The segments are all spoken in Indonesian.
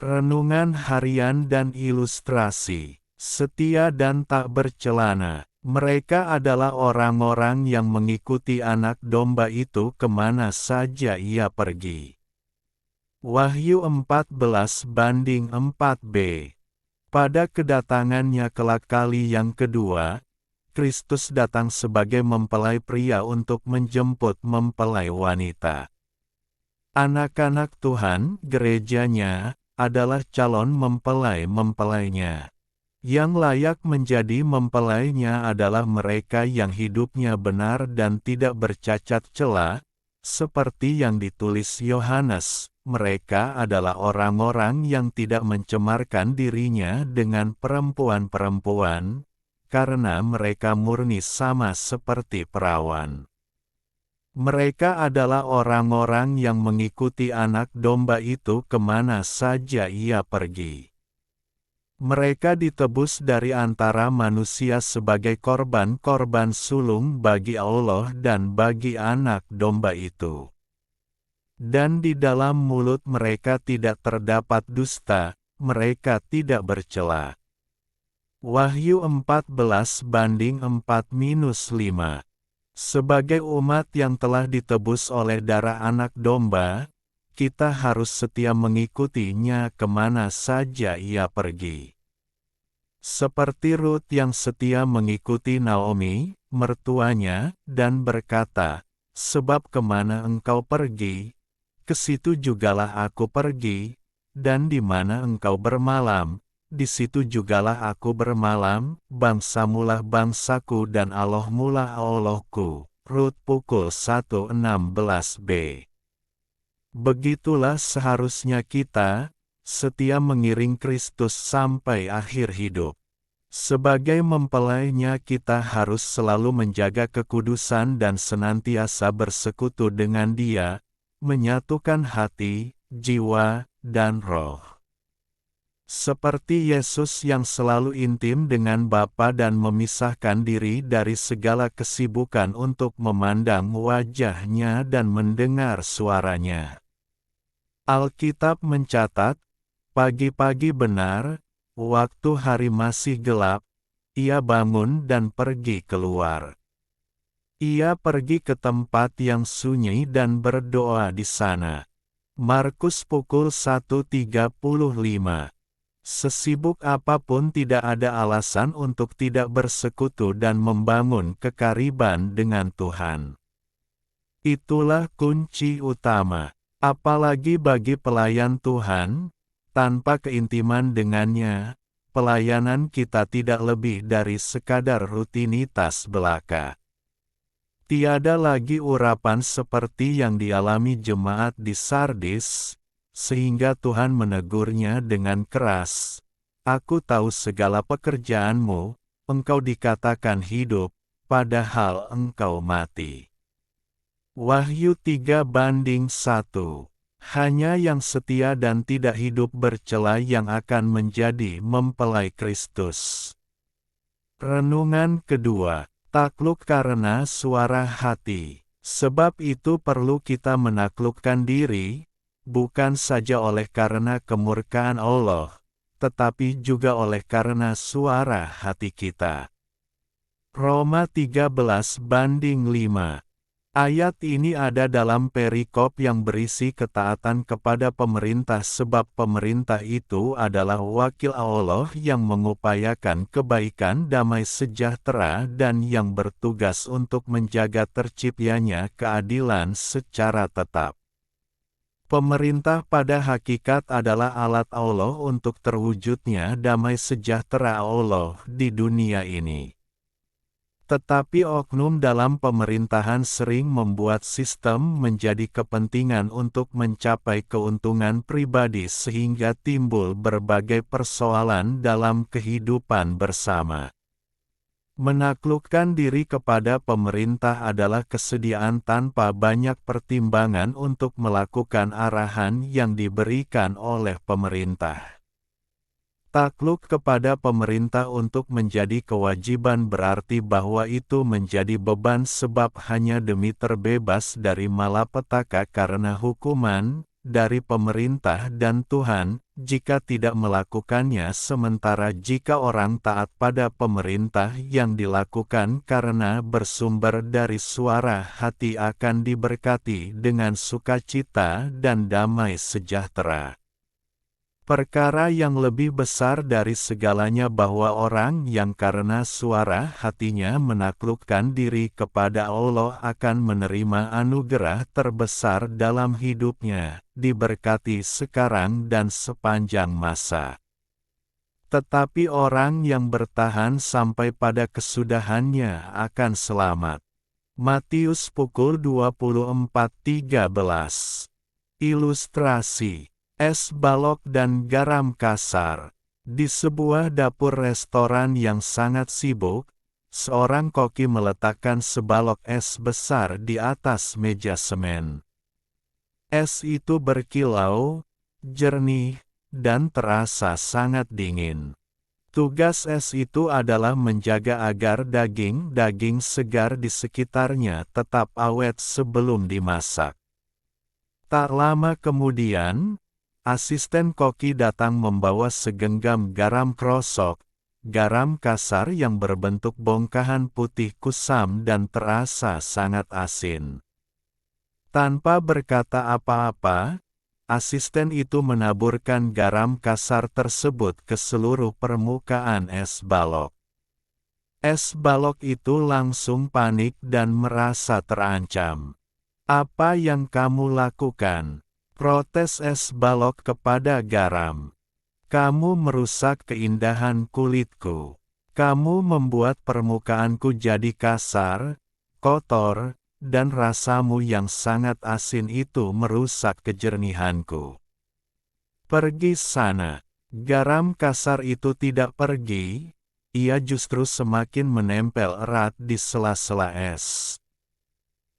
Renungan harian dan ilustrasi. Setia dan tak bercelana. Mereka adalah orang-orang yang mengikuti anak domba itu kemana saja ia pergi. Wahyu 14:4b. Pada kedatangannya kelak kali yang kedua, Kristus datang sebagai mempelai pria untuk menjemput mempelai wanita. Anak-anak Tuhan, gerejanya, adalah calon mempelai-mempelainya. Yang layak menjadi mempelainya adalah mereka yang hidupnya benar dan tidak bercacat cela, seperti yang ditulis Yohanes. Mereka adalah orang-orang yang tidak mencemarkan dirinya dengan perempuan-perempuan, karena mereka murni sama seperti perawan. Mereka adalah orang-orang yang mengikuti anak domba itu kemana saja ia pergi. Mereka ditebus dari antara manusia sebagai korban-korban sulung bagi Allah dan bagi anak domba itu. Dan di dalam mulut mereka tidak terdapat dusta, mereka tidak bercela. Wahyu 14:4-5. Sebagai umat yang telah ditebus oleh darah anak domba, kita harus setia mengikutinya kemana saja ia pergi. Seperti Rut yang setia mengikuti Naomi, mertuanya, dan berkata, "Sebab kemana engkau pergi, ke situ jugalah aku pergi, dan di mana engkau bermalam, di situ jugalah aku bermalam, bangsamulah bangsaku dan Allahmulah Allahku." Rut pukul 1:16b. Begitulah seharusnya kita, setia mengiring Kristus sampai akhir hidup. Sebagai mempelainya kita harus selalu menjaga kekudusan dan senantiasa bersekutu dengan Dia, menyatukan hati, jiwa, dan roh. Seperti Yesus yang selalu intim dengan Bapa dan memisahkan diri dari segala kesibukan untuk memandang wajah-Nya dan mendengar suara-Nya. Alkitab mencatat, pagi-pagi benar, waktu hari masih gelap, ia bangun dan pergi keluar. Ia pergi ke tempat yang sunyi dan berdoa di sana. Markus pukul 1:35. Sesibuk apapun tidak ada alasan untuk tidak bersekutu dan membangun kekariban dengan Tuhan. Itulah kunci utama. Apalagi bagi pelayan Tuhan, tanpa keintiman dengannya, pelayanan kita tidak lebih dari sekadar rutinitas belaka. Tiada lagi urapan seperti yang dialami jemaat di Sardis, sehingga Tuhan menegurnya dengan keras, "Aku tahu segala pekerjaanmu, engkau dikatakan hidup, padahal engkau mati." Wahyu 3:1. Hanya yang setia dan tidak hidup bercela yang akan menjadi mempelai Kristus. Renungan kedua. Takluk karena suara hati. Sebab itu perlu kita menaklukkan diri, bukan saja oleh karena kemurkaan Allah, tetapi juga oleh karena suara hati kita. Roma 13:5. Ayat ini ada dalam perikop yang berisi ketaatan kepada pemerintah sebab pemerintah itu adalah wakil Allah yang mengupayakan kebaikan damai sejahtera dan yang bertugas untuk menjaga terciptanya keadilan secara tetap. Pemerintah pada hakikat adalah alat Allah untuk terwujudnya damai sejahtera Allah di dunia ini. Tetapi oknum dalam pemerintahan sering membuat sistem menjadi kepentingan untuk mencapai keuntungan pribadi sehingga timbul berbagai persoalan dalam kehidupan bersama. Menaklukkan diri kepada pemerintah adalah kesediaan tanpa banyak pertimbangan untuk melakukan arahan yang diberikan oleh pemerintah. Takluk kepada pemerintah untuk menjadi kewajiban berarti bahwa itu menjadi beban sebab hanya demi terbebas dari malapetaka karena hukuman, dari pemerintah dan Tuhan, jika tidak melakukannya, sementara jika orang taat pada pemerintah yang dilakukan karena bersumber dari suara hati akan diberkati dengan sukacita dan damai sejahtera. Perkara yang lebih besar dari segalanya bahwa orang yang karena suara hatinya menaklukkan diri kepada Allah akan menerima anugerah terbesar dalam hidupnya, diberkati sekarang dan sepanjang masa. Tetapi orang yang bertahan sampai pada kesudahannya akan selamat. Matius pukul 24:13. Ilustrasi es balok dan garam kasar. Di sebuah dapur restoran yang sangat sibuk, seorang koki meletakkan sebalok es besar di atas meja semen. Es itu berkilau, jernih, dan terasa sangat dingin. Tugas es itu adalah menjaga agar daging-daging segar di sekitarnya tetap awet sebelum dimasak. Tak lama kemudian, asisten koki datang membawa segenggam garam krosok, garam kasar yang berbentuk bongkahan putih kusam dan terasa sangat asin. Tanpa berkata apa-apa, asisten itu menaburkan garam kasar tersebut ke seluruh permukaan es balok. Es balok itu langsung panik dan merasa terancam. "Apa yang kamu lakukan?" protes es balok kepada garam. "Kamu merusak keindahan kulitku. Kamu membuat permukaanku jadi kasar, kotor, dan rasamu yang sangat asin itu merusak kejernihanku. Pergi sana." Garam kasar itu tidak pergi, ia justru semakin menempel erat di sela-sela es.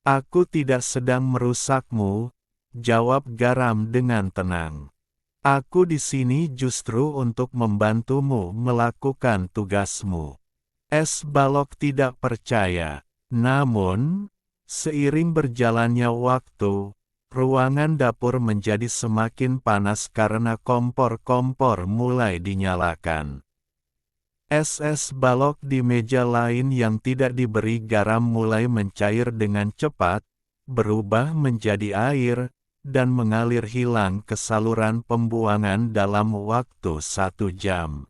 "Aku tidak sedang merusakmu," jawab garam dengan tenang. "Aku di sini justru untuk membantumu melakukan tugasmu." Es balok tidak percaya. Namun, seiring berjalannya waktu, ruangan dapur menjadi semakin panas karena kompor-kompor mulai dinyalakan. Es balok di meja lain yang tidak diberi garam mulai mencair dengan cepat, berubah menjadi air, dan mengalir hilang ke saluran pembuangan dalam waktu 1 jam.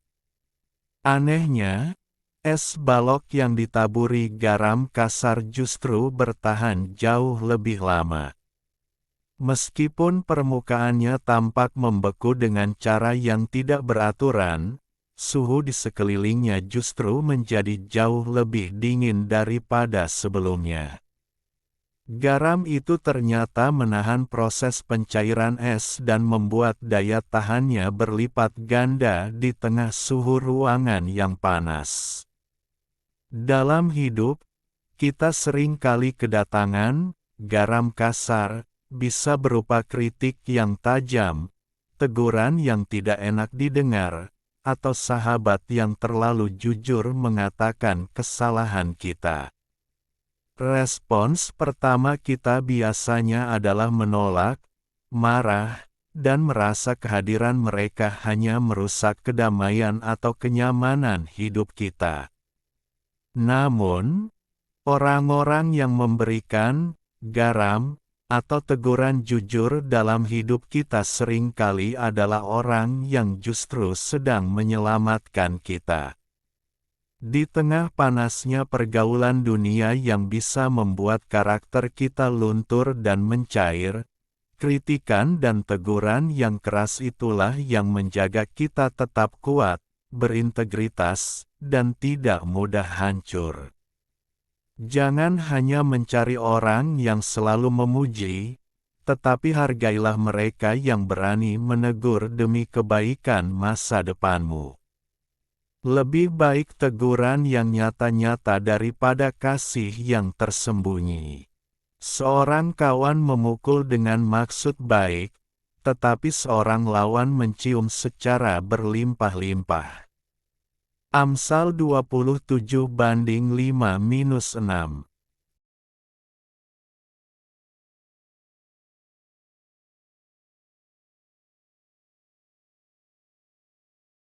Anehnya, es balok yang ditaburi garam kasar justru bertahan jauh lebih lama. Meskipun permukaannya tampak membeku dengan cara yang tidak beraturan, suhu di sekelilingnya justru menjadi jauh lebih dingin daripada sebelumnya. Garam itu ternyata menahan proses pencairan es dan membuat daya tahannya berlipat ganda di tengah suhu ruangan yang panas. Dalam hidup, kita sering kali kedatangan garam kasar, bisa berupa kritik yang tajam, teguran yang tidak enak didengar, atau sahabat yang terlalu jujur mengatakan kesalahan kita. Respons pertama kita biasanya adalah menolak, marah, dan merasa kehadiran mereka hanya merusak kedamaian atau kenyamanan hidup kita. Namun, orang-orang yang memberikan garam atau teguran jujur dalam hidup kita seringkali adalah orang yang justru sedang menyelamatkan kita. Di tengah panasnya pergaulan dunia yang bisa membuat karakter kita luntur dan mencair, kritikan dan teguran yang keras itulah yang menjaga kita tetap kuat, berintegritas, dan tidak mudah hancur. Jangan hanya mencari orang yang selalu memuji, tetapi hargailah mereka yang berani menegur demi kebaikan masa depanmu. Lebih baik teguran yang nyata-nyata daripada kasih yang tersembunyi. Seorang kawan memukul dengan maksud baik, tetapi seorang lawan mencium secara berlimpah-limpah. Amsal 27:5-6